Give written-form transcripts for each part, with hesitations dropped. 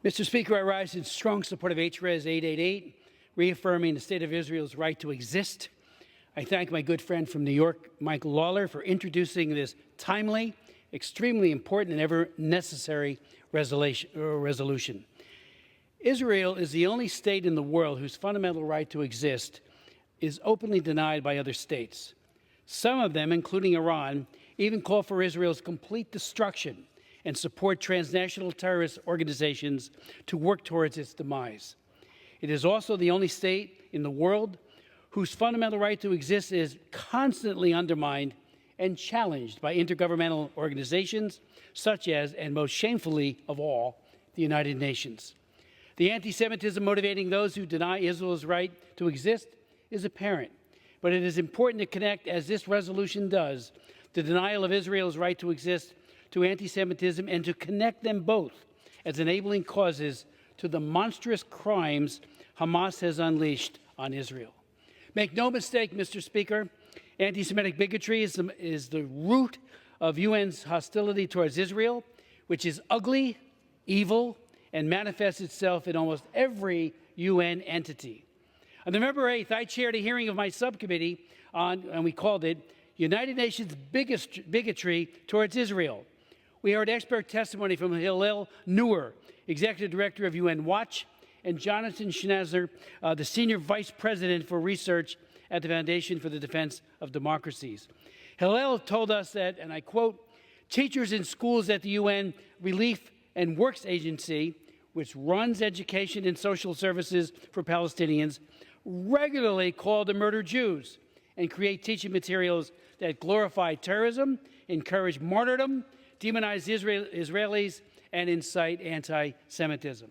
Mr. Speaker, I rise in strong support of H.Res 888, reaffirming the State of Israel's right to exist. I thank my good friend from New York, Michael Lawler, for introducing this timely, extremely important, and ever necessary resolution. Israel is the only state in the world whose fundamental right to exist is openly denied by other states. Some of them, including Iran, even call for Israel's complete destruction and support transnational terrorist organizations to work towards its demise. It is also the only state in the world whose fundamental right to exist is constantly undermined and challenged by intergovernmental organizations such as, and most shamefully of all, the United Nations. The anti-Semitism motivating those who deny Israel's right to exist is apparent, but it is important to connect, as this resolution does, the denial of Israel's right to exist to anti-Semitism and to connect them both as enabling causes to the monstrous crimes Hamas has unleashed on Israel. Make no mistake, Mr. Speaker, anti-Semitic bigotry is the root of UN's hostility towards Israel, which is ugly, evil, and manifests itself in almost every UN entity. On November 8th, I chaired a hearing of my subcommittee on, and we called it, United Nations Bigotry Towards Israel. We heard expert testimony from Hillel Neuer, Executive Director of UN Watch, and Jonathan Schnasser, the Senior Vice President for Research at the Foundation for the Defense of Democracies. Hillel told us that, and I quote, teachers in schools at the UN Relief and Works Agency, which runs education and social services for Palestinians, regularly call to murder Jews and create teaching materials that glorify terrorism, encourage martyrdom, demonize Israelis, and incite anti-Semitism.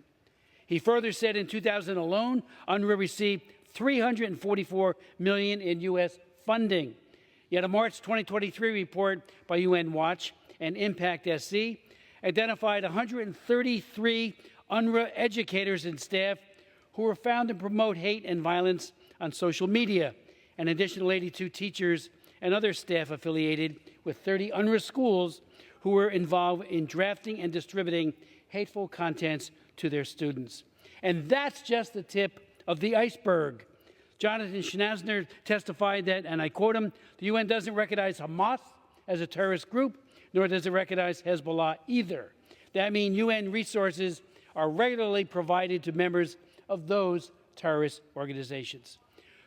He further said in 2000 alone, UNRWA received $344 million in U.S. funding. Yet a March 2023 report by UN Watch and Impact SC identified 133 UNRWA educators and staff who were found to promote hate and violence on social media, an additional 82 teachers and other staff affiliated with 30 UNRWA schools who were involved in drafting and distributing hateful contents to their students. And that's just the tip of the iceberg. Jonathan Schnasser testified that, and I quote him, the UN doesn't recognize Hamas as a terrorist group, nor does it recognize Hezbollah either. That means UN resources are regularly provided to members of those terrorist organizations.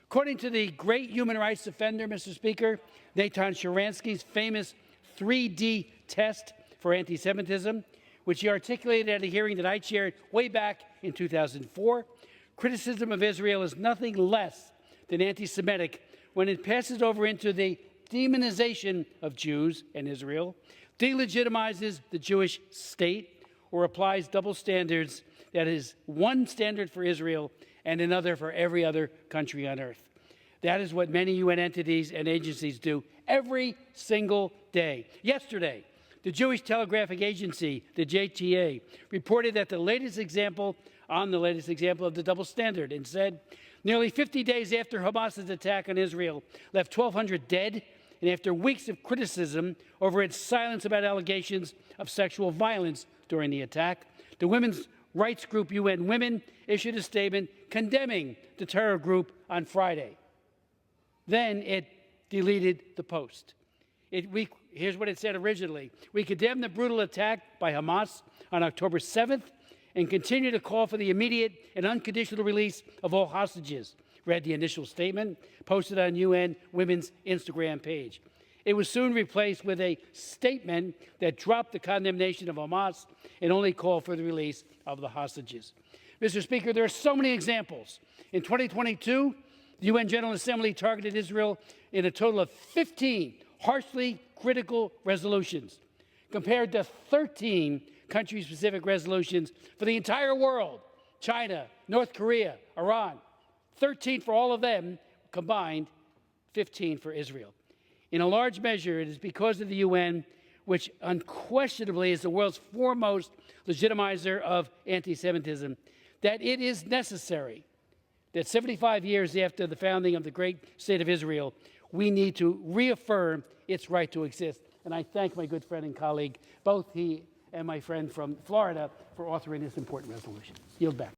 According to the great human rights defender, Mr. Speaker, Natan Sharansky's famous 3D test for anti-Semitism, which he articulated at a hearing that I chaired way back in 2004, criticism of Israel is nothing less than anti-Semitic when it passes over into the demonization of Jews and Israel, delegitimizes the Jewish state, or applies double standards that is one standard for Israel and another for every other country on earth. That is what many UN entities and agencies do every single day. Yesterday, the Jewish Telegraphic Agency, the JTA, reported that the latest example of the double standard and said, nearly 50 days after Hamas's attack on Israel left 1,200 dead, and after weeks of criticism over its silence about allegations of sexual violence during the attack, the women's rights group UN Women issued a statement condemning the terror group on Friday. Then it deleted the post. Here's what it said originally. We condemn the brutal attack by Hamas on October 7th and continue to call for the immediate and unconditional release of all hostages, read the initial statement posted on UN Women's Instagram page. It was soon replaced with a statement that dropped the condemnation of Hamas and only called for the release of the hostages. Mr. Speaker, there are so many examples. In 2022, the UN General Assembly targeted Israel in a total of 15 harshly critical resolutions, compared to 13 country-specific resolutions for the entire world, China, North Korea, Iran. 13 for all of them combined, 15 for Israel. In a large measure, it is because of the UN, which unquestionably is the world's foremost legitimizer of anti-Semitism, that it is necessary that 75 years after the founding of the great state of Israel, we need to reaffirm its right to exist. And I thank my good friend and colleague, both he and my friend from Florida for authoring this important resolution. Yield back.